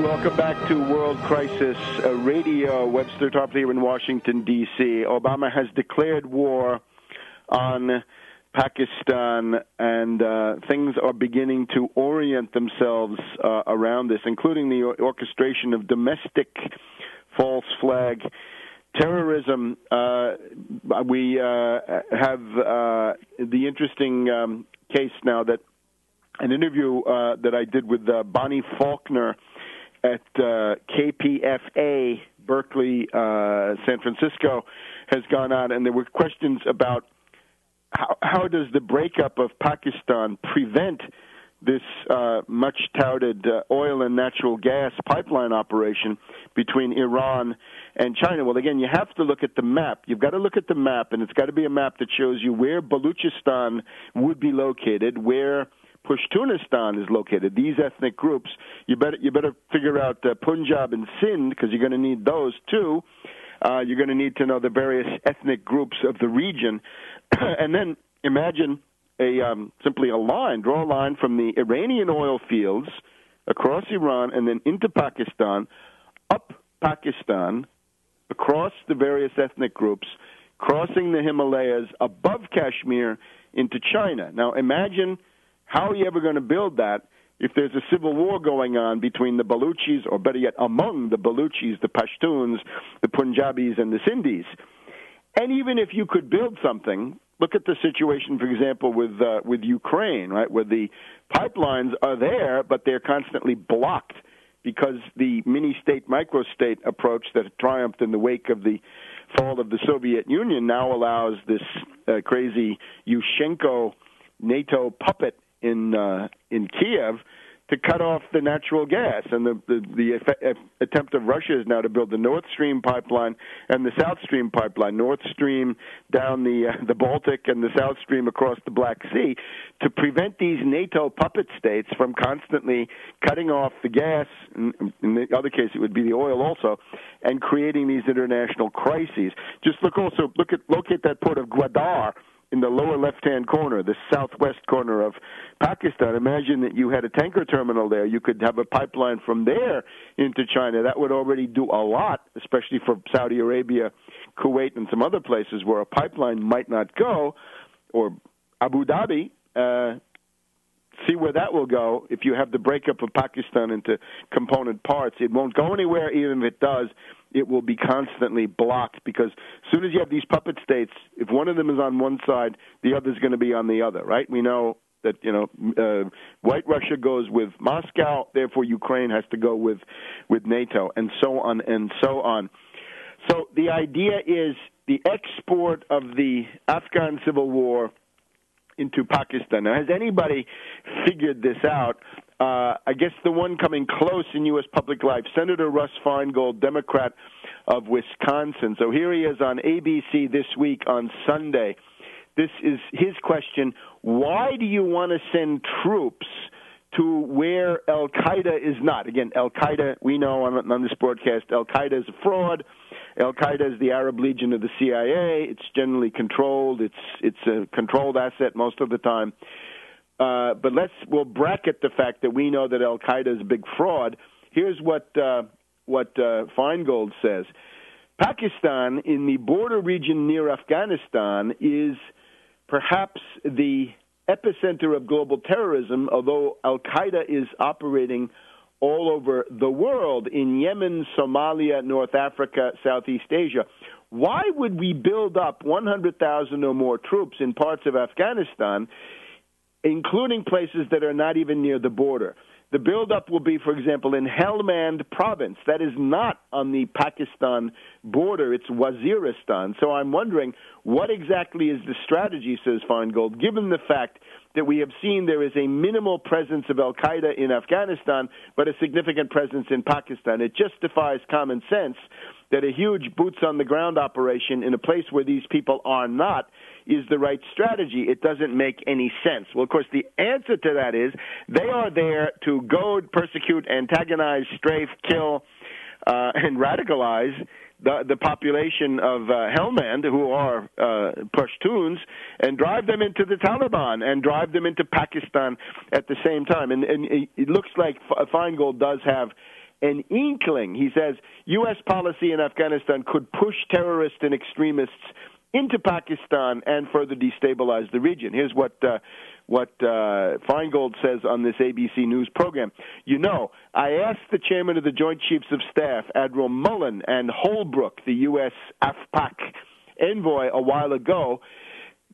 Welcome back to World Crisis Radio. Webster Tarpley here in Washington, D.C. Obama has declared war on Pakistan, and things are beginning to orient themselves around this, including the orchestration of domestic false flag terrorism. We have the interesting case now that an interview that I did with Bonnie Faulkner at KPFA, Berkeley, San Francisco, has gone on, and there were questions about how does the breakup of Pakistan prevent this much-touted oil and natural gas pipeline operation between Iran and China. Well, again, you have to look at the map. You've got to look at the map, and it's got to be a map that shows you where Baluchistan would be located, where Pashtunistan is located. These ethnic groups, you better figure out Punjab and Sindh, because you're going to need those too. You're going to need to know the various ethnic groups of the region, and then imagine simply a line. Draw a line from the Iranian oil fields across Iran and then into Pakistan, up Pakistan, across the various ethnic groups, crossing the Himalayas, above Kashmir, into China. Now imagine, how are you ever going to build that if there's a civil war going on between the Baluchis, or better yet, among the Baluchis, the Pashtuns, the Punjabis, and the Sindhis? And even if you could build something, look at the situation, for example, with Ukraine, right, where the pipelines are there, but they're constantly blocked because the mini-state, micro-state approach that triumphed in the wake of the fall of the Soviet Union now allows this crazy Yushchenko NATO puppet in Kiev to cut off the natural gas. And the attempt of Russia is now to build the Nord Stream pipeline and the South Stream pipeline, Nord Stream down the Baltic and the South Stream across the Black Sea, to prevent these NATO puppet states from constantly cutting off the gas, in the other case it would be the oil also, and creating these international crises. Just locate that port of Gwadar in the lower left-hand corner, the southwest corner of Pakistan. Imagine that you had a tanker terminal there. You could have a pipeline from there into China. That would already do a lot, especially for Saudi Arabia, Kuwait, and some other places where a pipeline might not go, or Abu Dhabi. See where that will go if you have the breakup of Pakistan into component parts. It won't go anywhere. Even if it does, it will be constantly blocked, because as soon as you have these puppet states, if one of them is on one side, the other's going to be on the other, right? We know that, White Russia goes with Moscow, therefore Ukraine has to go with NATO, and so on and so on. So the idea is the export of the Afghan civil war into Pakistan. Now, has anybody figured this out? I guess the one coming close in U.S. public life, Senator Russ Feingold, Democrat of Wisconsin. So here he is on ABC This Week on Sunday. This is his question: why do you want to send troops to where Al-Qaeda is not? Again, Al-Qaeda, we know on this broadcast, Al-Qaeda is a fraud. Al-Qaeda is the Arab Legion of the CIA. It's generally controlled. It's a controlled asset most of the time. But we'll bracket the fact that we know that Al-Qaeda is a big fraud. Here's what Feingold says. Pakistan, in the border region near Afghanistan, is perhaps the epicenter of global terrorism, although Al-Qaeda is operating all over the world, in Yemen, Somalia, North Africa, Southeast Asia. Why would we build up 100,000 or more troops in parts of Afghanistan, including places that are not even near the border? The buildup will be, for example, in Helmand province. That is not on the Pakistan border. It's Waziristan. So I'm wondering, what exactly is the strategy, says Feingold, given the fact that we have seen there is a minimal presence of Al-Qaeda in Afghanistan, but a significant presence in Pakistan. It just defies common sense that a huge boots-on-the-ground operation in a place where these people are not is the right strategy. It doesn't make any sense. Well, of course, the answer to that is they are there to goad, persecute, antagonize, strafe, kill, and radicalize the population of Helmand, who are Pashtuns, and drive them into the Taliban and drive them into Pakistan at the same time. And it looks like Feingold does have an inkling. He says U.S. policy in Afghanistan could push terrorists and extremists into Pakistan and further destabilize the region. Here's what Feingold says on this ABC News program. You know, I asked the chairman of the Joint Chiefs of Staff, Admiral Mullen, and Holbrooke, the U.S. AFPAC envoy, a while ago,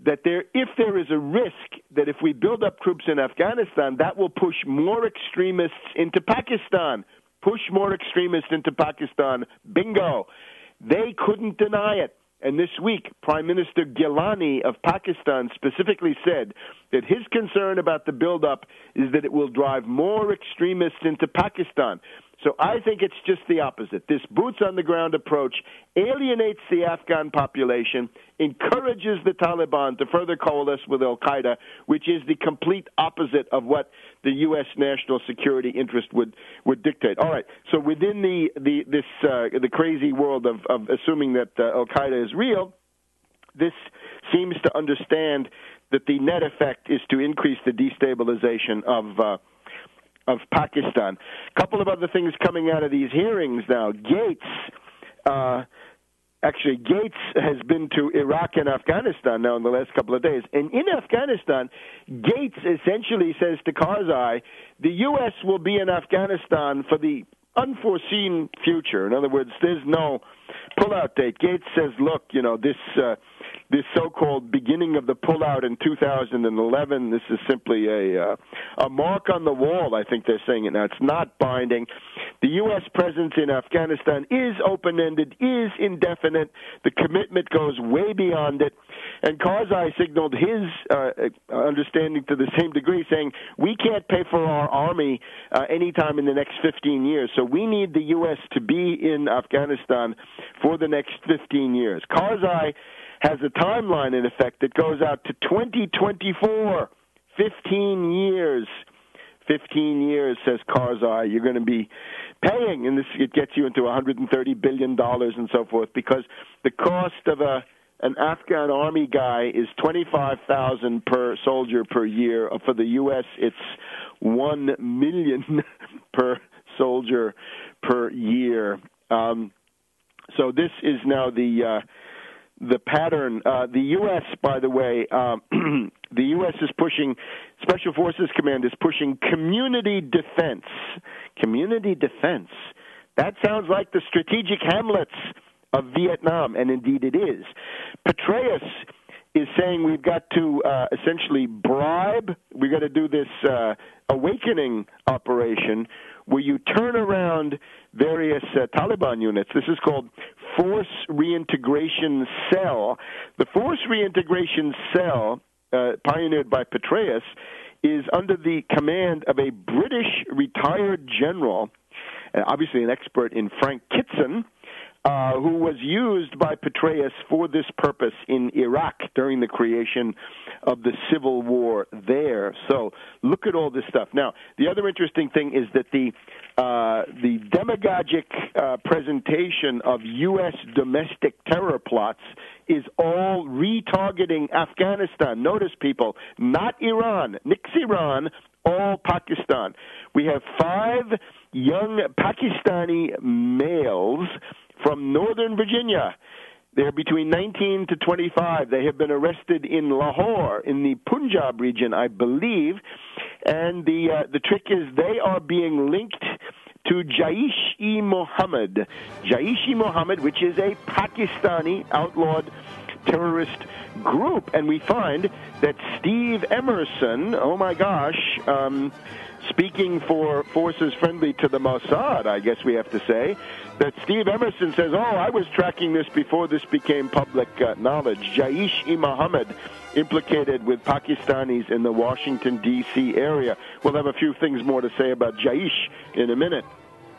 that if there is a risk that if we build up troops in Afghanistan, that will push more extremists into Pakistan. Push more extremists into Pakistan. Bingo. They couldn't deny it. And this week, Prime Minister Gilani of Pakistan specifically said that his concern about the buildup is that it will drive more extremists into Pakistan. So I think it's just the opposite. This boots-on-the-ground approach alienates the Afghan population, encourages the Taliban to further coalesce with al-Qaeda, which is the complete opposite of what the U.S. national security interest would dictate. All right, so within the crazy world of assuming that al-Qaeda is real, this seems to understand that the net effect is to increase the destabilization of Pakistan. A couple of other things coming out of these hearings now. Gates has been to Iraq and Afghanistan now in the last couple of days. And in Afghanistan, Gates essentially says to Karzai, the U.S. will be in Afghanistan for the unforeseen future. In other words, there's no pullout date. Gates says, look, you know, this so-called beginning of the pullout in 2011, this is simply a mark on the wall, I think they're saying it now. It's not binding. The U.S. presence in Afghanistan is open-ended, is indefinite. The commitment goes way beyond it. And Karzai signaled his understanding to the same degree, saying, we can't pay for our army anytime in the next 15 years, so we need the U.S. to be in Afghanistan for the next 15 years. Karzai has a timeline, in effect, that goes out to 2024, 15 years. 15 years, says Karzai, you're going to be paying, and it gets you into $130 billion and so forth, because the cost of an Afghan army guy is $25,000 per soldier per year. For the U.S., it's $1 million per soldier per year. So this is now the pattern. The U.S., by the way, the U.S. is pushing, Special Forces Command is pushing community defense. Community defense. That sounds like the strategic hamlets of Vietnam, and indeed it is. Petraeus is saying we've got to essentially bribe, we've got to do this awakening operation where you turn around various Taliban units. This is called Force Reintegration Cell. The Force Reintegration Cell, pioneered by Petraeus, is under the command of a British retired general, obviously an expert in Frank Kitson, who was used by Petraeus for this purpose in Iraq during the creation of the civil war there. So look at all this stuff. Now, the other interesting thing is that the demagogic presentation of U.S. domestic terror plots is all retargeting Afghanistan. Notice, people, not Iran, nix Iran, all Pakistan. We have 5 young Pakistani males from Northern Virginia. They're between 19 to 25. They have been arrested in Lahore, in the Punjab region, I believe. And the trick is they are being linked to Jaish-e-Mohammed. Jaish-e-Mohammed, which is a Pakistani outlawed terrorist group. And we find that Steve Emerson, oh my gosh, speaking for forces friendly to the Mossad, I guess we have to say, that Steve Emerson says, I was tracking this before this became public knowledge. Jaish-e-Mohammed implicated with Pakistanis in the Washington, D.C. area. We'll have a few things more to say about Jaish in a minute.